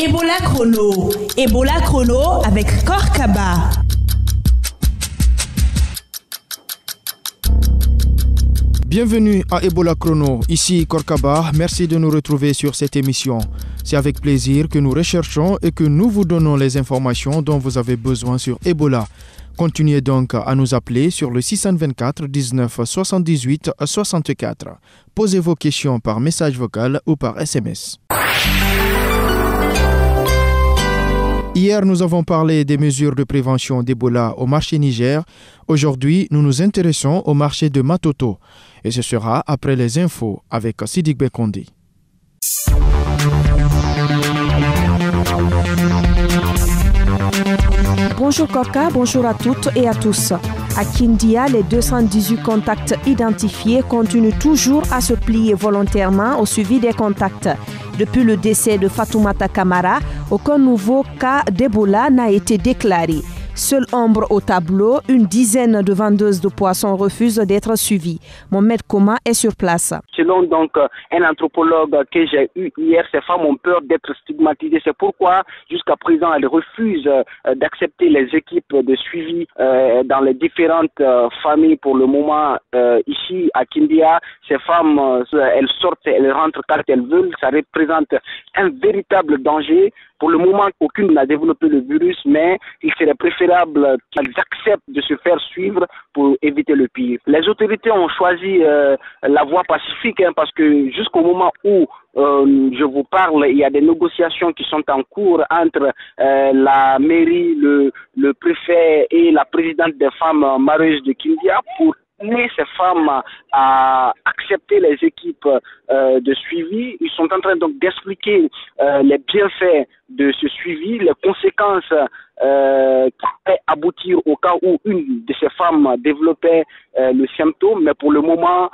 Ebola Chrono. Ebola Chrono avec Korkaba. Bienvenue à Ebola Chrono, ici Korkaba, merci de nous retrouver sur cette émission. C'est avec plaisir que nous recherchons et que nous vous donnons les informations dont vous avez besoin sur Ebola. Continuez donc à nous appeler sur le 624 19 78 64. Posez vos questions par message vocal ou par SMS. Hier, nous avons parlé des mesures de prévention d'Ebola au marché Niger. Aujourd'hui, nous nous intéressons au marché de Matoto. Et ce sera après les infos avec Sidik Bekondi. Bonjour Korka, bonjour à toutes et à tous. À Kindia, les 218 contacts identifiés continuent toujours à se plier volontairement au suivi des contacts. Depuis le décès de Fatoumata Kamara, aucun nouveau cas d'Ebola n'a été déclaré. Seule ombre au tableau, une dizaine de vendeuses de poissons refusent d'être suivies. Mohamed Koma est sur place. Selon donc un anthropologue que j'ai eu hier, ces femmes ont peur d'être stigmatisées. C'est pourquoi jusqu'à présent elles refusent d'accepter les équipes de suivi dans les différentes familles. Pour le moment, ici à Kindia, ces femmes, elles sortent, elles rentrent quand elles veulent. Ça représente un véritable danger. Pour le moment, aucune n'a développé le virus, mais il serait préférable qu'elles acceptent de se faire suivre pour éviter le pire. Les autorités ont choisi la voie pacifique parce que jusqu'au moment où je vous parle, il y a des négociations qui sont en cours entre la mairie, le préfet et la présidente des femmes marieuses de Kindia pour amener ces femmes à accepter les équipes de suivi. Ils sont en train donc d'expliquer les bienfaits de ce suivi, les conséquences qui pourraient aboutir au cas où une de ces femmes développait le symptôme, mais pour le moment,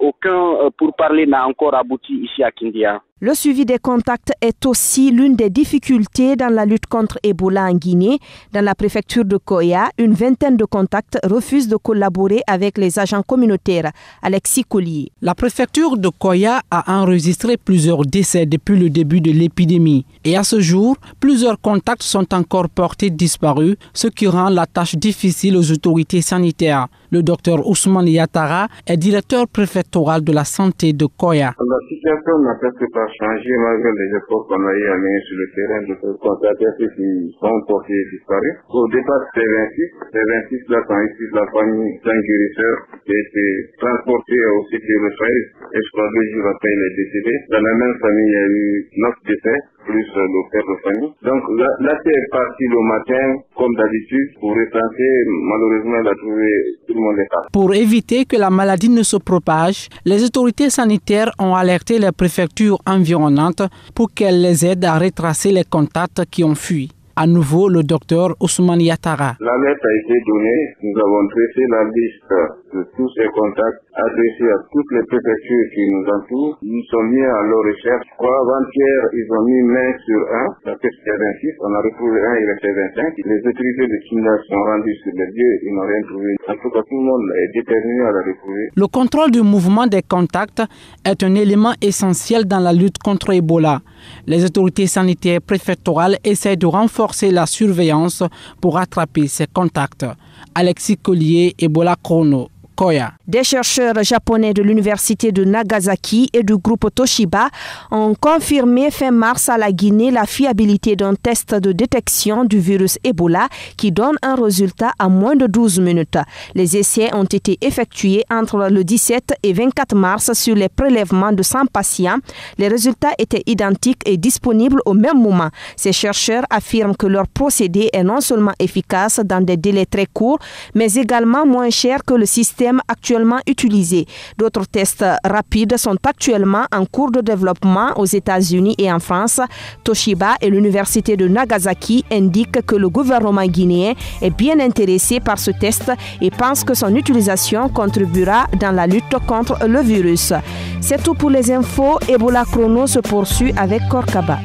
aucun pourparler n'a encore abouti ici à Kindia. Le suivi des contacts est aussi l'une des difficultés dans la lutte contre Ebola en Guinée. Dans la préfecture de Koya, une vingtaine de contacts refusent de collaborer avec les agents communautaires. Alexis Collier. La préfecture de Koya a enregistré plusieurs décès depuis le début de l'épidémie. Et à ce jour, plusieurs contacts sont encore portés disparus, ce qui rend la tâche difficile aux autorités sanitaires. Le docteur Ousmane Yatara est directeur préfectoral de la santé de Koya. La situation n'a presque pas changé malgré les efforts qu'on a eu à mener sur le terrain de constater ceux qui sont portés disparus. Au départ, c'est 26. Ces 26 là sont issus de la famille d'un guérisseur qui a été transporté au site de Rufai et je crois 2 jours après il est décédé. Dans la même famille, il y a eu 9 décès, plus le père de famille. Donc là c'est parti le matin, comme d'habitude, pour recenser. Malheureusement, il a trouvé tout le monde est là. Pour éviter que la maladie ne se propage, les autorités sanitaires ont alerté les préfectures environnantes pour qu'elles les aident à retracer les contacts qui ont fui. À nouveau, le docteur Ousmane Yatara. L'alerte a été donnée. Nous avons dressé la liste de tous ces contacts adressés à toutes les préfectures qui nous entourent. Nous sommes mis à leur recherche. Avant-hier, ils ont mis main sur un. Ça fait 26. On a retrouvé un, il restait 25. Les autorités de Kindia sont rendues sur les lieux. Ils n'ont rien trouvé. En tout cas, tout le monde est déterminé à la retrouver. Le contrôle du mouvement des contacts est un élément essentiel dans la lutte contre Ebola. Les autorités sanitaires préfectorales essaient de renforcer la surveillance pour attraper ces contacts. Alexis Collier, Ebola Chrono, Koya. Des chercheurs japonais de l'université de Nagasaki et du groupe Toshiba ont confirmé fin mars à la Guinée la fiabilité d'un test de détection du virus Ebola qui donne un résultat à moins de 12 minutes. Les essais ont été effectués entre le 17 et 24 mars sur les prélèvements de 100 patients. Les résultats étaient identiques et disponibles au même moment. Ces chercheurs affirment que leur procédé est non seulement efficace dans des délais très courts, mais également moins cher que le système actuellement utilisés. D'autres tests rapides sont actuellement en cours de développement aux États-Unis et en France. Toshiba et l'université de Nagasaki indiquent que le gouvernement guinéen est bien intéressé par ce test et pense que son utilisation contribuera dans la lutte contre le virus. C'est tout pour les infos. Ebola Chrono se poursuit avec Korkaba.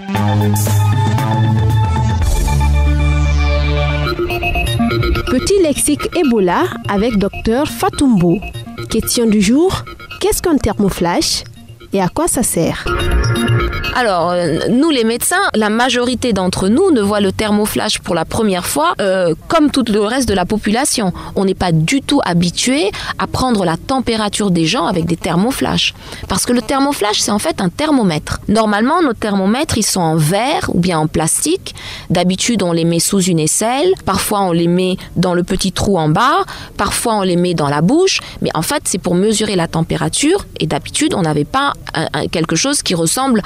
Petit lexique Ebola avec Dr Fatoumbo. Question du jour, qu'est-ce qu'un thermoflash? et à quoi ça sert? Alors, nous les médecins, la majorité d'entre nous ne voient le thermoflash pour la première fois comme tout le reste de la population. On n'est pas du tout habitué à prendre la température des gens avec des thermoflash. Parce que le thermoflash, c'est en fait un thermomètre. Normalement, nos thermomètres, ils sont en verre ou bien en plastique. D'habitude, on les met sous une aisselle. Parfois, on les met dans le petit trou en bas. Parfois, on les met dans la bouche. Mais en fait, c'est pour mesurer la température. Et d'habitude, on n'avait pas quelque chose qui ressemble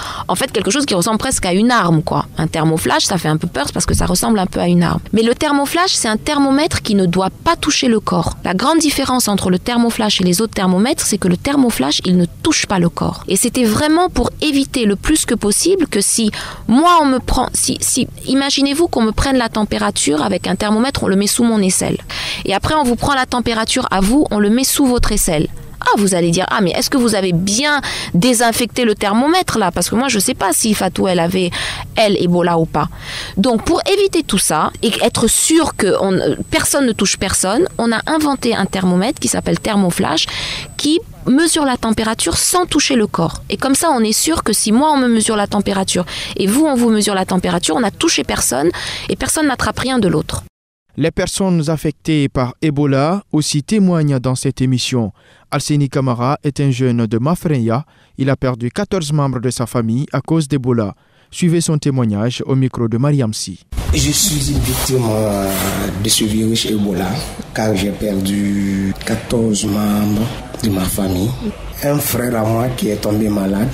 presque à une arme, quoi. Un thermoflash, ça fait un peu peur parce que ça ressemble un peu à une arme. Mais le thermoflash, c'est un thermomètre qui ne doit pas toucher le corps. La grande différence entre le thermoflash et les autres thermomètres, c'est que le thermoflash, il ne touche pas le corps. Et c'était vraiment pour éviter le plus que possible que si moi on me prend, imaginez-vous qu'on me prenne la température avec un thermomètre, on le met sous mon aisselle. Et après on vous prend la température à vous, on le met sous votre aisselle. Ah, vous allez dire, mais est-ce que vous avez bien désinfecté le thermomètre là? Parce que moi, je ne sais pas si Fatou, elle avait, Ebola ou pas. Donc, pour éviter tout ça et être sûr que personne ne touche personne, on a inventé un thermomètre qui s'appelle Thermoflash qui mesure la température sans toucher le corps. Et comme ça, on est sûr que si moi, on me mesure la température et vous, on vous mesure la température, on n'a touché personne et personne n'attrape rien de l'autre. Les personnes affectées par Ebola aussi témoignent dans cette émission. Alseni Camara est un jeune de Mafreya. Il a perdu 14 membres de sa famille à cause d'Ebola. Suivez son témoignage au micro de Mariam Sy. Je suis une victime de ce virus Ebola car j'ai perdu 14 membres de ma famille. Un frère à moi qui est tombé malade.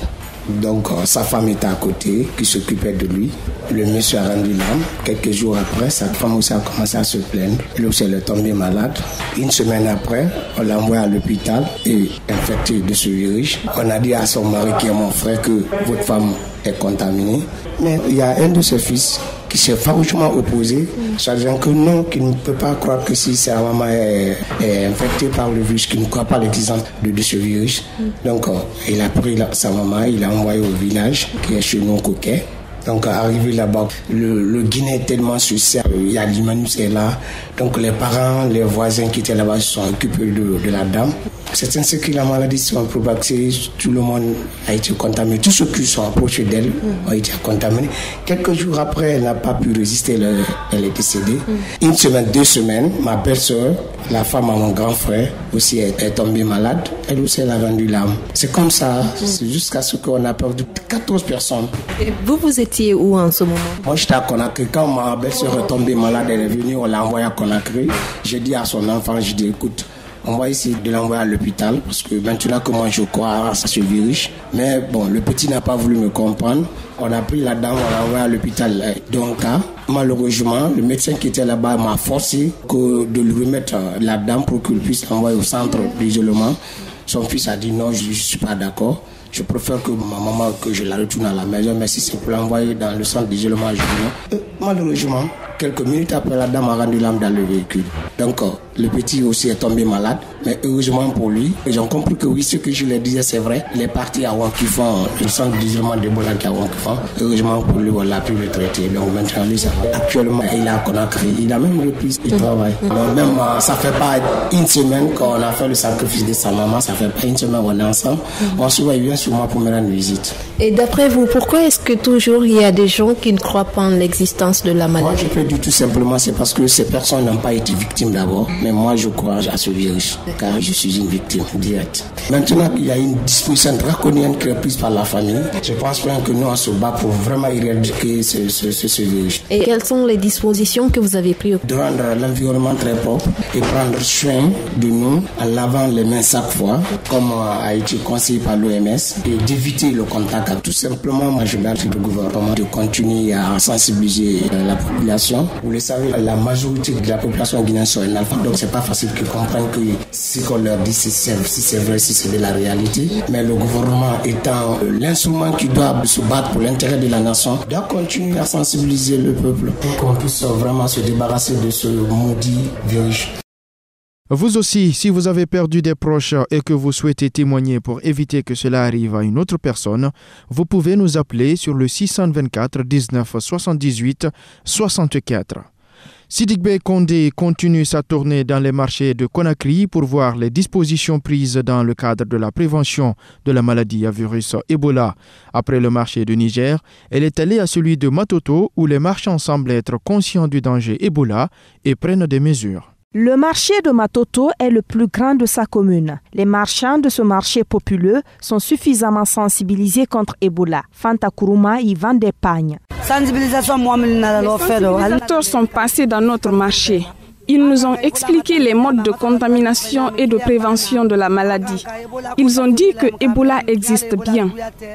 Donc sa femme était à côté, qui s'occupait de lui. Le monsieur a rendu l'âme. Quelques jours après, sa femme aussi a commencé à se plaindre. Lui aussi, elle est tombée malade. Une semaine après, on l'a envoyé à l'hôpital et infecté de ce virus. On a dit à son mari, qui est mon frère, que votre femme est contaminée. Mais il y a un de ses fils qui s'est farouchement opposé, sachant que non, qu'il ne peut pas croire que si sa maman est infectée par le virus, qu'il ne croit pas l'existence de ce virus. Donc, il a pris sa maman, il l'a envoyé au village, qui est chez nous, Coquet. Donc, arrivé là-bas, le Guinée est tellement social, il y a l'humanité qui est là. Donc, les parents, les voisins qui étaient là-bas se sont occupés de la dame. C'est ainsi que la maladie s'est propagée, tout le monde a été contaminé. Tous ceux qui sont approchés d'elle ont été contaminés. Quelques jours après, elle n'a pas pu résister, elle est décédée. Une semaine, 2 semaines, ma belle-sœur, la femme à mon grand frère, aussi est tombée malade. Elle aussi, elle a rendu l'âme. C'est comme ça, c'est jusqu'à ce qu'on a perdu 14 personnes. Et vous étiez où en ce moment? Moi, j'étais à Conakry. Quand ma belle-sœur est tombée malade, elle est venue, on l'a envoyée à Conakry. J'ai dit à son enfant, je dis, écoute, on va essayer de l'envoyer à l'hôpital parce que maintenant que moi je crois à ce virus. Mais bon, le petit n'a pas voulu me comprendre. On a pris la dame, on l'a envoyé à l'hôpital d'Onka. Malheureusement, le médecin qui était là-bas m'a forcé de lui remettre la dame pour qu'il puisse l'envoyer au centre d'isolement. Son fils a dit non, je ne suis pas d'accord. Je préfère que ma maman, que je la retourne à la maison, mais si c'est pour l'envoyer dans le centre d'isolement, je dis non. Malheureusement, quelques minutes après, la dame a rendu l'âme dans le véhicule. Donc, le petit aussi est tombé malade, mais heureusement pour lui, ils ont compris que oui, ce que je leur disais, c'est vrai. Il est parti à Wankifon, le centre d'isolement d'Ebola qui est à Wankifon. Heureusement pour lui, on l'a pu le traiter. Donc maintenant, lui, ça va. Actuellement, il a Conakry. Il a même repris le travail. Donc, même, ça fait pas une semaine qu'on a fait le sacrifice de sa maman. Ça fait pas une semaine qu'on est ensemble. On se voit, il vient sur moi pour me rendre visite. Et d'après vous, pourquoi est-ce que toujours il y a des gens qui ne croient pas en l'existence de la maladie? Moi, je peux dire tout simplement, c'est parce que ces personnes n'ont pas été victimes d'abord. Mais moi, je crois à ce virus, car je suis une victime directe. Maintenant, il y a une disposition draconienne qui est prise par la famille. Je pense bien que nous, on se bat pour vraiment éradiquer ce virus. Et quelles sont les dispositions que vous avez prises? De rendre l'environnement très propre et prendre soin de nous en lavant les mains chaque fois, comme a été conseillé par l'OMS, et d'éviter le contact. Tout simplement, moi, je demande au gouvernement de continuer à sensibiliser la population. Vous le savez, la majorité de la population guinéenne sont analphabètes, donc c'est pas facile qu'ils comprennent que ce qu'on leur dit, si c'est vrai, si c'est de la réalité. Mais le gouvernement étant l'instrument qui doit se battre pour l'intérêt de la nation, doit continuer à sensibiliser le peuple pour qu'on puisse vraiment se débarrasser de ce maudit virus. Vous aussi, si vous avez perdu des proches et que vous souhaitez témoigner pour éviter que cela arrive à une autre personne, vous pouvez nous appeler sur le 624 19 78 64. Sidikbe Kondé continue sa tournée dans les marchés de Conakry pour voir les dispositions prises dans le cadre de la prévention de la maladie à virus Ebola. Après le marché de Niger, elle est allée à celui de Matoto où les marchands semblent être conscients du danger Ebola et prennent des mesures. Le marché de Matoto est le plus grand de sa commune. Les marchands de ce marché populeux sont suffisamment sensibilisés contre Ebola. Fanta Kourouma y vend des pagnes. Les acteurs sont passés dans notre marché. Ils nous ont expliqué les modes de contamination et de prévention de la maladie. Ils ont dit que Ebola existe bien.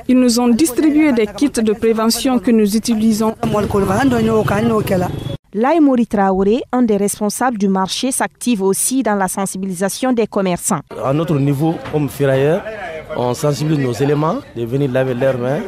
Ils nous ont distribué des kits de prévention que nous utilisons. Laïmouri Traoré, un des responsables du marché, s'active aussi dans la sensibilisation des commerçants. À notre niveau, comme ferrailleurs, on sensibilise nos éléments de venir laver leurs mains.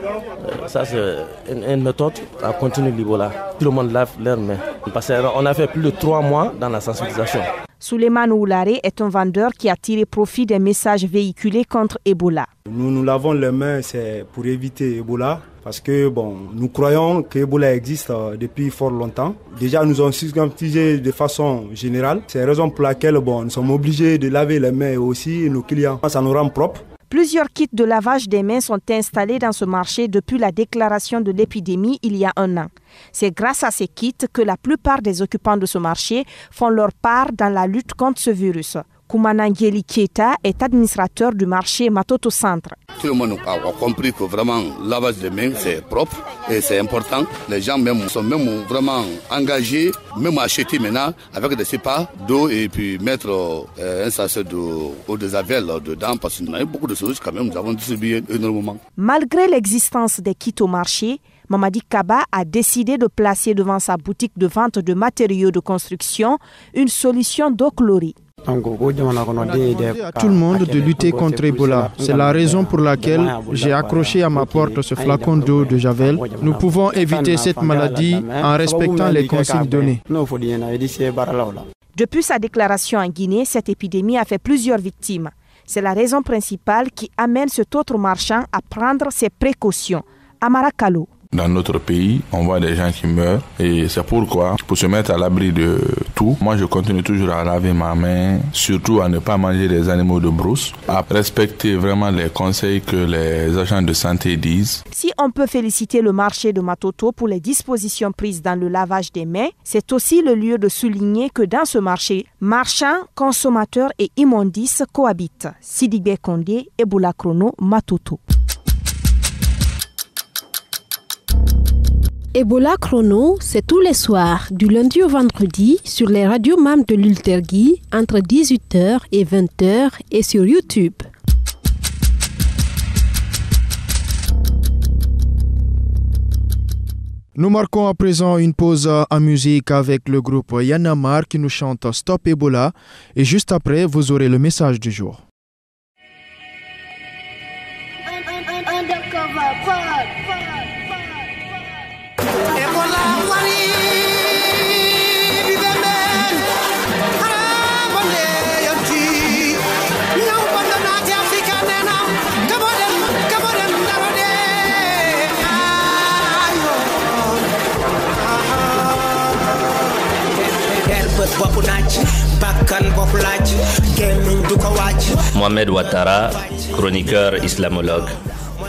Ça, c'est une méthode à continuer l'Ebola. Tout le monde lave leurs mains. Parce qu'on a fait plus de 3 mois dans la sensibilisation. Souleymane Oulare est un vendeur qui a tiré profit des messages véhiculés contre Ebola. Nous lavons les mains, c'est pour éviter Ebola. Parce que nous croyons que Ebola existe depuis fort longtemps. Déjà, nous avons stigmatisé de façon générale. C'est la raison pour laquelle nous sommes obligés de laver les mains aussi nos clients. Ça nous rend propres. Plusieurs kits de lavage des mains sont installés dans ce marché depuis la déclaration de l'épidémie il y a 1 an. C'est grâce à ces kits que la plupart des occupants de ce marché font leur part dans la lutte contre ce virus. Koumana Ngeli Keita est administrateur du marché Matoto Centre. Tout le monde a compris que vraiment le lavage des mains c'est propre et c'est important. Les gens sont vraiment engagés, même à acheter maintenant avec des sépas d'eau et puis mettre un sachet d'eau de javel dedans parce qu'il y a beaucoup de choses quand même, nous avons distribué énormément. Malgré l'existence des kits au marché, Mamadi Kaba a décidé de placer devant sa boutique de vente de matériaux de construction une solution d'eau chlorée. Demander à tout le monde de lutter contre Ebola. C'est la raison pour laquelle j'ai accroché à ma porte ce flacon d'eau de javel. Nous pouvons éviter cette maladie en respectant les consignes données. Depuis sa déclaration en Guinée, cette épidémie a fait plusieurs victimes. C'est la raison principale qui amène cet autre marchand à prendre ses précautions. Amara Kalo. Dans notre pays, on voit des gens qui meurent et c'est pourquoi, pour se mettre à l'abri de tout, moi je continue toujours à laver ma main, surtout à ne pas manger des animaux de brousse, à respecter vraiment les conseils que les agents de santé disent. Si on peut féliciter le marché de Matoto pour les dispositions prises dans le lavage des mains, c'est aussi le lieu de souligner que dans ce marché, marchands, consommateurs et immondices cohabitent. Sidibé Kondé, Ebola Chrono, Matoto. Ebola Chrono, c'est tous les soirs, du lundi au vendredi, sur les radios MAM de l'Ultergui, entre 18h et 20h et sur YouTube. Nous marquons à présent une pause en musique avec le groupe Yanamar qui nous chante Stop Ebola et juste après, vous aurez le message du jour. Mohamed Ouattara, chroniqueur islamologue.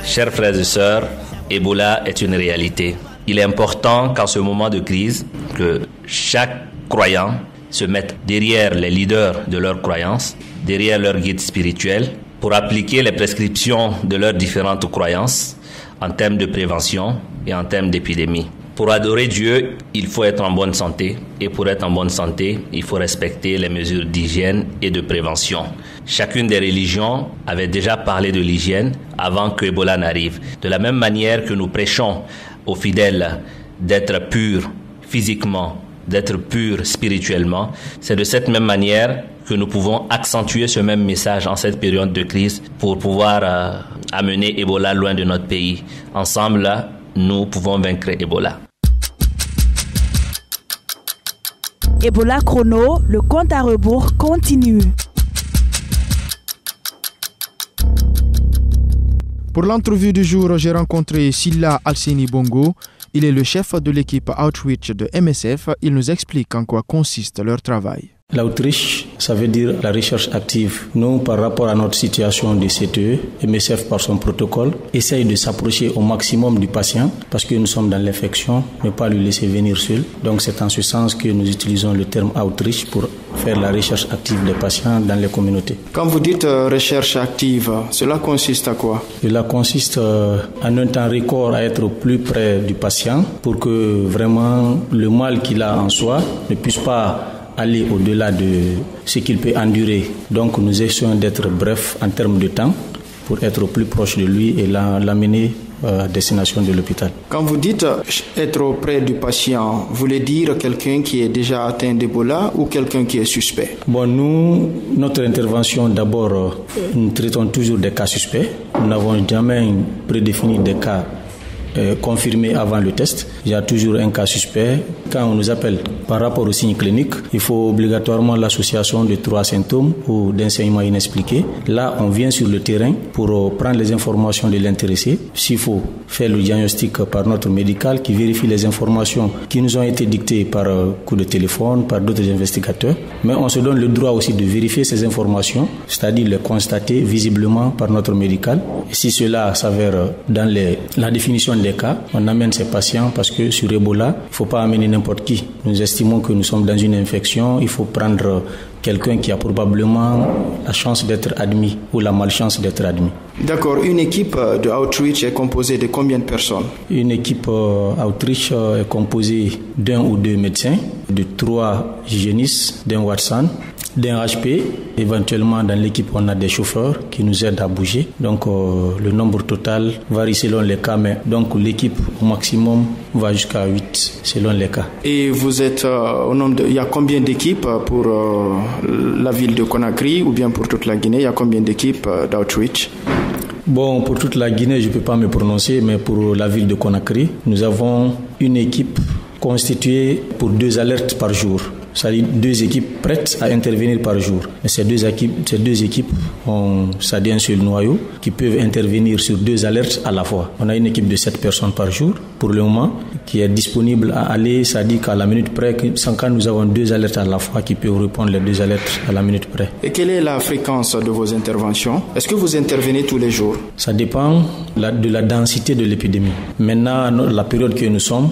Chers frères et sœurs, Ebola est une réalité. Il est important qu'en ce moment de crise, que chaque croyant se mette derrière les leaders de leur croyance, derrière leur guide spirituel, pour appliquer les prescriptions de leurs différentes croyances en termes de prévention et en termes d'épidémie. Pour adorer Dieu, il faut être en bonne santé. Et pour être en bonne santé, il faut respecter les mesures d'hygiène et de prévention. Chacune des religions avait déjà parlé de l'hygiène avant que Ebola n'arrive. De la même manière que nous prêchons aux fidèles d'être purs physiquement, d'être purs spirituellement, c'est de cette même manière que nous pouvons accentuer ce même message en cette période de crise pour pouvoir amener Ebola loin de notre pays. Ensemble, nous pouvons vaincre Ebola. Ebola Chrono, le compte à rebours continue. Pour l'entrevue du jour, j'ai rencontré Silla Alseni Bongo. Il est le chef de l'équipe Outreach de MSF. Il nous explique en quoi consiste leur travail. L'outreach, ça veut dire la recherche active. Nous, par rapport à notre situation de CTE, MSF, par son protocole, essaye de s'approcher au maximum du patient parce que nous sommes dans l'infection, ne pas lui laisser venir seul. Donc c'est en ce sens que nous utilisons le terme outreach pour faire la recherche active des patients dans les communautés. Quand vous dites recherche active, cela consiste à quoi? Cela consiste en un temps record à être au plus près du patient pour que vraiment le mal qu'il a en soi ne puisse pas aller au-delà de ce qu'il peut endurer. Donc nous essayons d'être brefs en termes de temps pour être au plus proche de lui et l'amener à destination de l'hôpital. Quand vous dites être auprès du patient, vous voulez dire quelqu'un qui est déjà atteint d'Ebola ou quelqu'un qui est suspect? Bon, nous, notre intervention, d'abord, nous traitons toujours des cas suspects. Nous n'avons jamais prédéfini des cas confirmé avant le test. Il y a toujours un cas suspect. Quand on nous appelle par rapport aux signes cliniques, il faut obligatoirement l'association de 3 symptômes ou d'enseignements inexpliqués. Là, on vient sur le terrain pour prendre les informations de l'intéressé. S'il faut faire le diagnostic par notre médical qui vérifie les informations qui nous ont été dictées par coup de téléphone, par d'autres investigateurs. Mais on se donne le droit aussi de vérifier ces informations, c'est-à-dire les constater visiblement par notre médical. Et si cela s'avère dans la définition des cas, on amène ces patients parce que sur Ebola, il ne faut pas amener n'importe qui. Nous estimons que nous sommes dans une infection, il faut prendre quelqu'un qui a probablement la chance d'être admis ou la malchance d'être admis. D'accord. Une équipe de Outreach est composée de combien de personnes? Une équipe Outreach est composée d'1 ou 2 médecins, de 3 hygiénistes, d'un Watson, d'un HP. Éventuellement, dans l'équipe, on a des chauffeurs qui nous aident à bouger. Donc, le nombre total varie selon les cas, mais donc l'équipe au maximum va jusqu'à 8 selon les cas. Et vous êtes au nombre il y a combien d'équipes pour la ville de Conakry ou bien pour toute la Guinée? Il y a combien d'équipes d'Outreach? Bon, pour toute la Guinée, je ne peux pas me prononcer, mais pour la ville de Conakry, nous avons une équipe constituée pour 2 alertes par jour. C'est-à-dire 2 équipes prêtes à intervenir par jour. Et ces deux équipes ont, c'est-à-dire un seul noyau, qui peuvent intervenir sur 2 alertes à la fois. On a une équipe de 7 personnes par jour, pour le moment, qui est disponible à aller, c'est-à-dire qu'à la minute près, sans quand nous avons 2 alertes à la fois qui peuvent répondre les 2 alertes à la minute près. Et quelle est la fréquence de vos interventions? Est-ce que vous intervenez tous les jours? Ça dépend de la densité de l'épidémie. Maintenant, la période que nous sommes,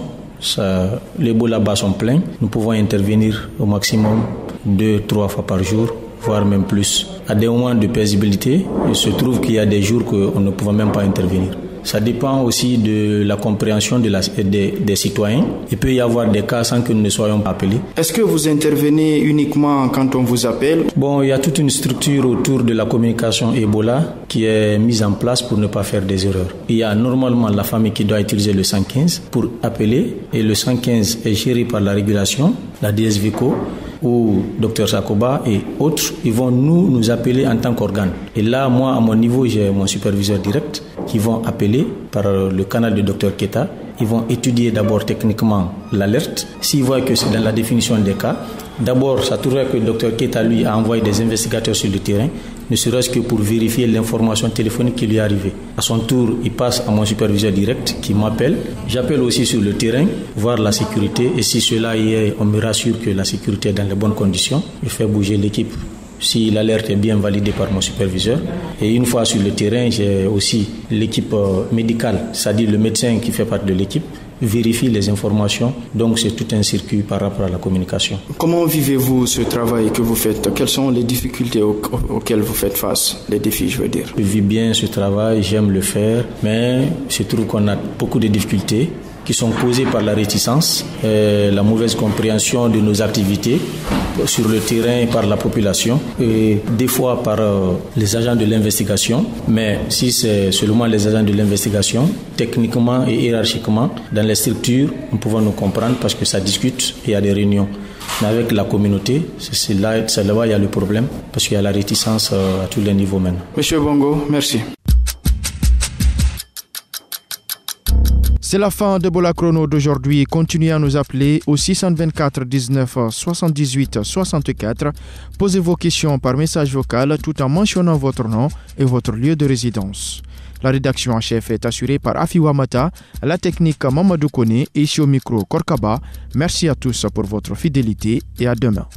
les baux là-bas sont pleins. Nous pouvons intervenir au maximum 2-3 fois par jour, voire même plus. À des moments de paisibilité, il se trouve qu'il y a des jours qu'on ne pouvait même pas intervenir. Ça dépend aussi de la compréhension des citoyens. Il peut y avoir des cas sans que nous ne soyons appelés. Est-ce que vous intervenez uniquement quand on vous appelle? Bon, il y a toute une structure autour de la communication Ebola qui est mise en place pour ne pas faire des erreurs. Il y a normalement la famille qui doit utiliser le 115 pour appeler, et le 115 est géré par la régulation, la DSVCO, ou Dr Sakoba et autres. Ils vont nous appeler en tant qu'organe. Et là, moi, à mon niveau, j'ai mon superviseur direct qui vont appeler par le canal de Dr Keta. Ils vont étudier d'abord techniquement l'alerte. S'ils voient que c'est dans la définition des cas, d'abord, ça trouverait que Dr Keta, lui, a envoyé des investigateurs sur le terrain, ne serait-ce que pour vérifier l'information téléphonique qui lui est arrivée. À son tour, il passe à mon superviseur direct qui m'appelle. J'appelle aussi sur le terrain, voir la sécurité. Et si cela y est, on me rassure que la sécurité est dans les bonnes conditions. Je fais bouger l'équipe si l'alerte est bien validée par mon superviseur. Et une fois sur le terrain, j'ai aussi l'équipe médicale, c'est-à-dire le médecin qui fait partie de l'équipe, vérifie les informations. Donc c'est tout un circuit par rapport à la communication. Comment vivez-vous ce travail que vous faites? Quelles sont les difficultés auxquelles vous faites face? Les défis, je veux dire. Je vis bien ce travail, j'aime le faire, mais je trouve qu'on a beaucoup de difficultés qui sont causées par la réticence, la mauvaise compréhension de nos activités sur le terrain par la population et des fois par les agents de l'investigation. Mais si c'est seulement les agents de l'investigation, techniquement et hiérarchiquement, dans les structures, nous pouvons nous comprendre parce que ça discute et il y a des réunions. Mais avec la communauté, c'est là il y a le problème parce qu'il y a la réticence à tous les niveaux maintenant. Monsieur Bongo, merci. C'est la fin de Ebola Chrono d'aujourd'hui. Continuez à nous appeler au 624 19 78 64. Posez vos questions par message vocal tout en mentionnant votre nom et votre lieu de résidence. La rédaction en chef est assurée par Afiwa Mata, la technique Mamadou Kone et ici au micro Korkaba. Merci à tous pour votre fidélité et à demain.